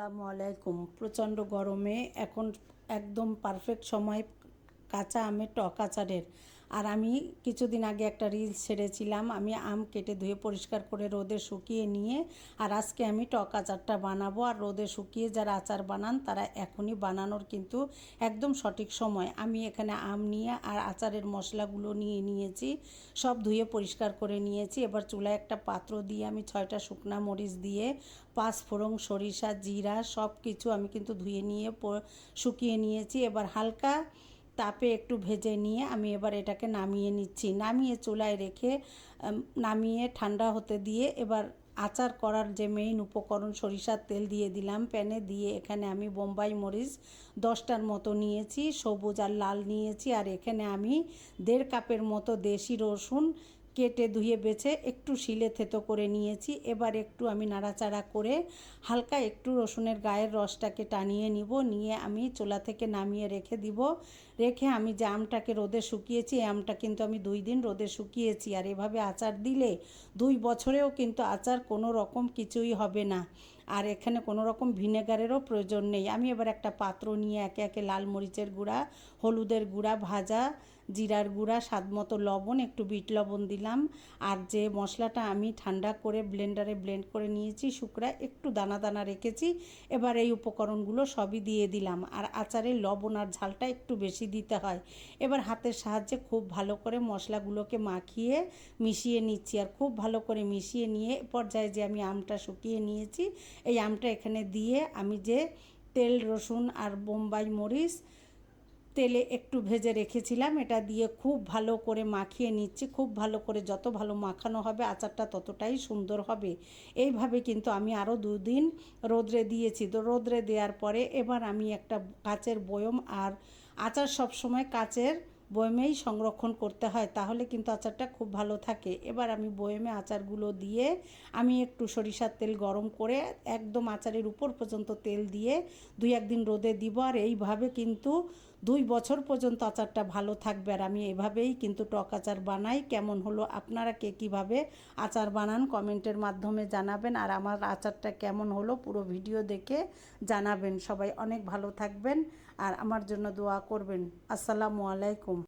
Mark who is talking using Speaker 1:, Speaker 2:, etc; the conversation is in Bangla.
Speaker 1: আসসালামু আলাইকুম। প্রচণ্ড গরমে এখন একদম পারফেক্ট সময় কাঁচা আমের টক আচারের। আর আমি কিছুদিন আগে একটা রিলস ছেড়েছিলাম, আমি আম কেটে ধুয়ে পরিষ্কার করে রোদে শুকিয়ে নিয়ে আর আজকে আমি টক আচারটা বানাবো। আর রোদে শুকিয়ে যারা আচার বানান তারা এখনই বানানোর কিন্তু একদম সঠিক সময়। আমি এখানে আম নিয়ে আর আচারের মশলাগুলো নিয়ে নিয়েছি, সব ধুয়ে পরিষ্কার করে নিয়েছি। এবার চুলায় একটা পাত্র দিয়ে আমি 6টা শুকনা মরিচ দিয়ে পাঁচফোড়ন, সরিষা, জিরা সব কিছু আমি কিন্তু ধুয়ে নিয়ে শুকিয়ে নিয়েছি। এবার হালকা তাপে একটু ভেজে নিয়ে আমি এবার এটাকে নামিয়ে নিচ্ছি। নামিয়ে চুলায় রেখে নামিয়ে ঠান্ডা হতে দিয়ে এবার আচার করার যে মেইন উপকরণ সরিষার তেল দিয়ে দিলাম প্যানে। দিয়ে এখানে আমি বোম্বাই মরিচ 10টার মতো নিয়েছি, সবুজ আর লাল নিয়েছি। আর এখানে আমি 1.5 কাপের মতো দেশি রসুন কেটে ধুয়ে বেছে একটু শিলে থেতো করে নিয়েছি। এবার একটু আমি নাড়াচাড়া করে হালকা একটু রসুনের গায়ের রসটাকে টানিয়ে নিব, নিয়ে আমি চুলা থেকে নামিয়ে রেখে দিব। রেখে আমি যে আমটাকে রোদে শুকিয়েছি, এই আমটা কিন্তু আমি 2 দিন রোদে শুকিয়েছি। আর এভাবে আচার দিলে 2 বছরেও কিন্তু আচার কোনো রকম কিছুই হবে না। আর এখানে কোনো রকম ভিনেগারেরও প্রয়োজন নেই। আমি এবার একটা পাত্র নিয়ে একে একে লাল মরিচের গুঁড়া, হলুদের গুঁড়া, ভাজা জিরার গুঁড়া, স্বাদমতো লবণ, একটু বিট লবণ দিলাম। আর যে মশলাটা আমি ঠান্ডা করে ব্লেন্ডারে ব্লেন্ড করে নিয়েছি শুকনা, একটু দানা দানা রেখেছি। এবার এই উপকরণগুলো সবই দিয়ে দিলাম। আর আচারে লবণ আর ঝালটা একটু বেশি দিতে হয়। এবার হাতের সাহায্যে খুব ভালো করে মশলাগুলোকে মাখিয়ে মিশিয়ে নিচ্ছি। আর খুব ভালো করে মিশিয়ে নিয়ে পর্যায়ে যে আমি আমটা শুকিয়ে নিয়েছি, এই আমটা এখানে দিয়ে আমি যে তেল, রসুন আর বোম্বাই মরিচ তেলে একটু ভেজে রেখেছিলাম এটা দিয়ে খুব ভালো করে মাখিয়ে নিচ্ছি। খুব ভালো করে যত ভালো মাখানো হবে আচারটা ততটাই সুন্দর হবে। এইভাবে কিন্তু আমি আরও 2 দিন রোদ্রে দিয়েছি। তো রোদ্রে দেওয়ার পরে এবার আমি একটা কাচের বয়ম, আর আচার সবসময় কাচের বয়মেই সংরক্ষণ করতে হয়, তাহলে কিন্তু আচারটা খুব ভালো থাকে। এবার আমি বয়মে আচারগুলো দিয়ে আমি একটু সরিষার তেল গরম করে একদম আচারের উপর পর্যন্ত তেল দিয়ে 2-1 দিন রোদে দিব। আর এইভাবে কিন্তু 2 বছর পর্যন্ত আচারটা ভালো থাকবে। আর আমি এভাবেই কিন্তু টক আচার বানাই। কেমন হলো, আপনারা কে কীভাবে আচার বানান কমেন্টের মাধ্যমে জানাবেন। আর আমার আচারটা কেমন হলো পুরো ভিডিও দেখে জানাবেন। সবাই অনেক ভালো থাকবেন আর আমার জন্য দোয়া করবেন। আসসালামু আলাইকুম।